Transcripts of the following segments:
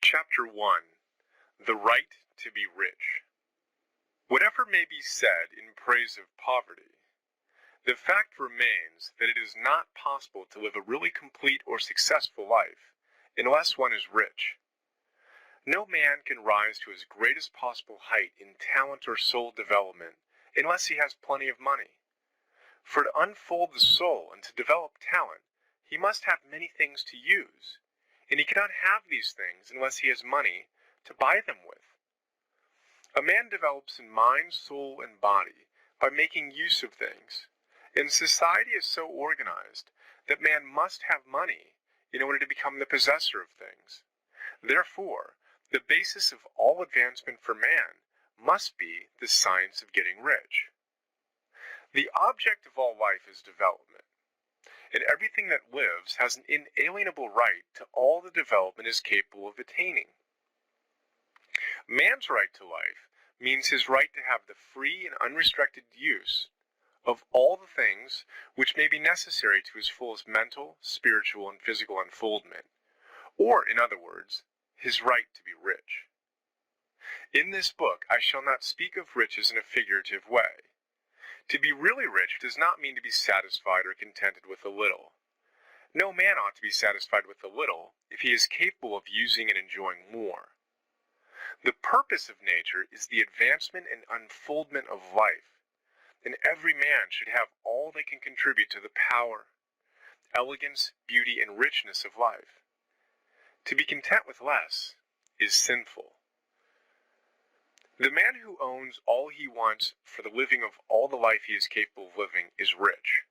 Chapter 1. The Right to be Rich. Whatever may be said in praise of poverty, the fact remains that it is not possible to live a really complete or successful life unless one is rich. No man can rise to his greatest possible height in talent or soul development unless he has plenty of money. For to unfold the soul and to develop talent, he must have many things to use, and he cannot have these things unless he has money to buy them with. A man develops in mind, soul, and body by making use of things, and society is so organized that man must have money in order to become the possessor of things. Therefore, the basis of all advancement for man must be the science of getting rich. The object of all life is development, and everything that lives has an inalienable right to all the development is capable of attaining. Man's right to life means his right to have the free and unrestricted use of all the things which may be necessary to his fullest mental, spiritual, and physical unfoldment, or, in other words, his right to be rich. In this book, I shall not speak of riches in a figurative way. To be really rich does not mean to be satisfied or contented with a little. No man ought to be satisfied with a little if he is capable of using and enjoying more. The purpose of nature is the advancement and unfoldment of life, and every man should have all that can contribute to the power, elegance, beauty, and richness of life. To be content with less is sinful. The man who owns all he wants for the living of all the life he is capable of living is rich,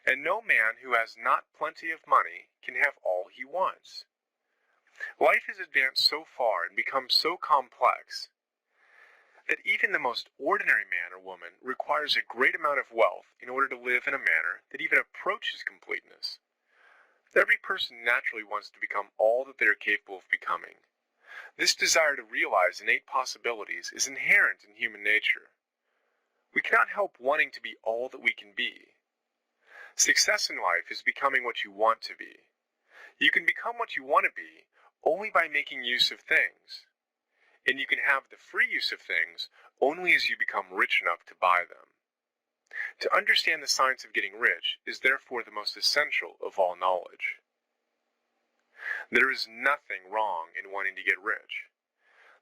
and no man who has not plenty of money can have all he wants. Life has advanced so far and become so complex that even the most ordinary man or woman requires a great amount of wealth in order to live in a manner that even approaches completeness. Every person naturally wants to become all that they are capable of becoming. This desire to realize innate possibilities is inherent in human nature. We cannot help wanting to be all that we can be. Success in life is becoming what you want to be. You can become what you want to be only by making use of things, and you can have the free use of things only as you become rich enough to buy them. To understand the science of getting rich is therefore the most essential of all knowledge. There is nothing wrong in wanting to get rich.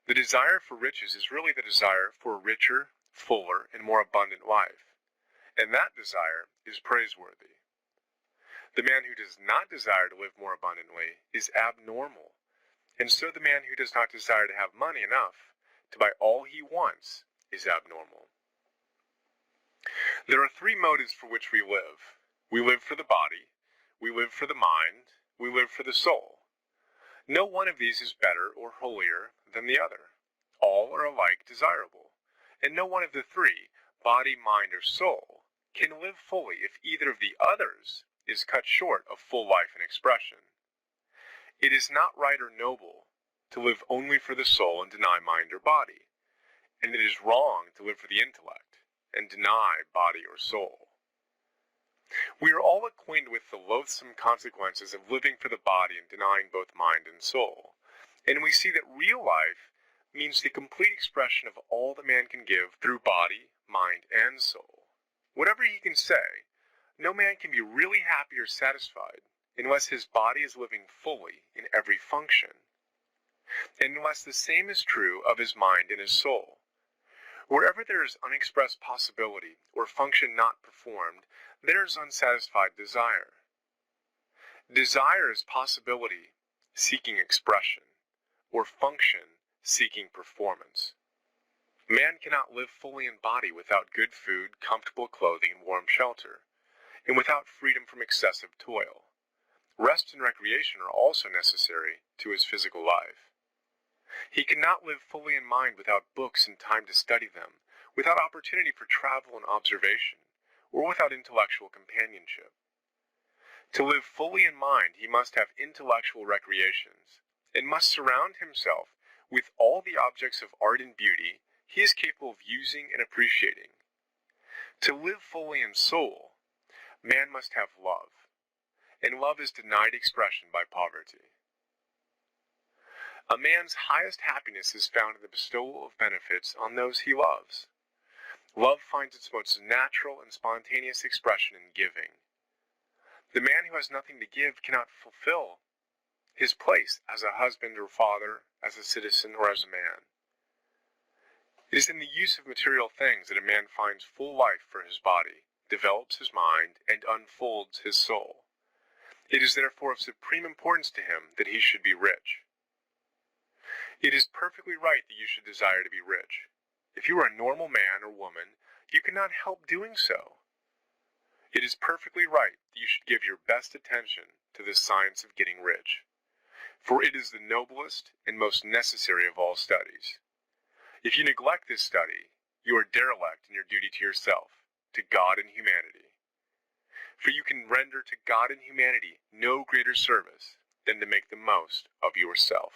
The desire for riches is really the desire for a richer, fuller, and more abundant life, and that desire is praiseworthy. The man who does not desire to live more abundantly is abnormal, and so the man who does not desire to have money enough to buy all he wants is abnormal. There are three motives for which we live. We live for the body, we live for the mind, we live for the soul. No one of these is better or holier than the other. All are alike desirable, and no one of the three, body, mind, or soul, can live fully if either of the others is cut short of full life and expression. It is not right or noble to live only for the soul and deny mind or body, and it is wrong to live for the intellect and deny body or soul. We are all acquainted with the loathsome consequences of living for the body and denying both mind and soul, and we see that real life means the complete expression of all that man can give through body, mind, and soul. Whatever he can say, no man can be really happy or satisfied unless his body is living fully in every function, and unless the same is true of his mind and his soul. Wherever there is unexpressed possibility or function not performed, there is unsatisfied desire. Desire is possibility seeking expression, or function seeking performance. Man cannot live fully in body without good food, comfortable clothing, and warm shelter, and without freedom from excessive toil. Rest and recreation are also necessary to his physical life. He cannot live fully in mind without books and time to study them, without opportunity for travel and observation, or without intellectual companionship. To live fully in mind, he must have intellectual recreations, and must surround himself with all the objects of art and beauty he is capable of using and appreciating. To live fully in soul, man must have love, and love is denied expression by poverty. A man's highest happiness is found in the bestowal of benefits on those he loves. Love finds its most natural and spontaneous expression in giving. The man who has nothing to give cannot fulfill his place as a husband or father, as a citizen, or as a man. It is in the use of material things that a man finds full life for his body, develops his mind, and unfolds his soul. It is therefore of supreme importance to him that he should be rich. It is perfectly right that you should desire to be rich. If you are a normal man or woman, you cannot help doing so. It is perfectly right that you should give your best attention to the science of getting rich, for it is the noblest and most necessary of all studies. If you neglect this study, you are derelict in your duty to yourself, to God and humanity. For you can render to God and humanity no greater service than to make the most of yourself.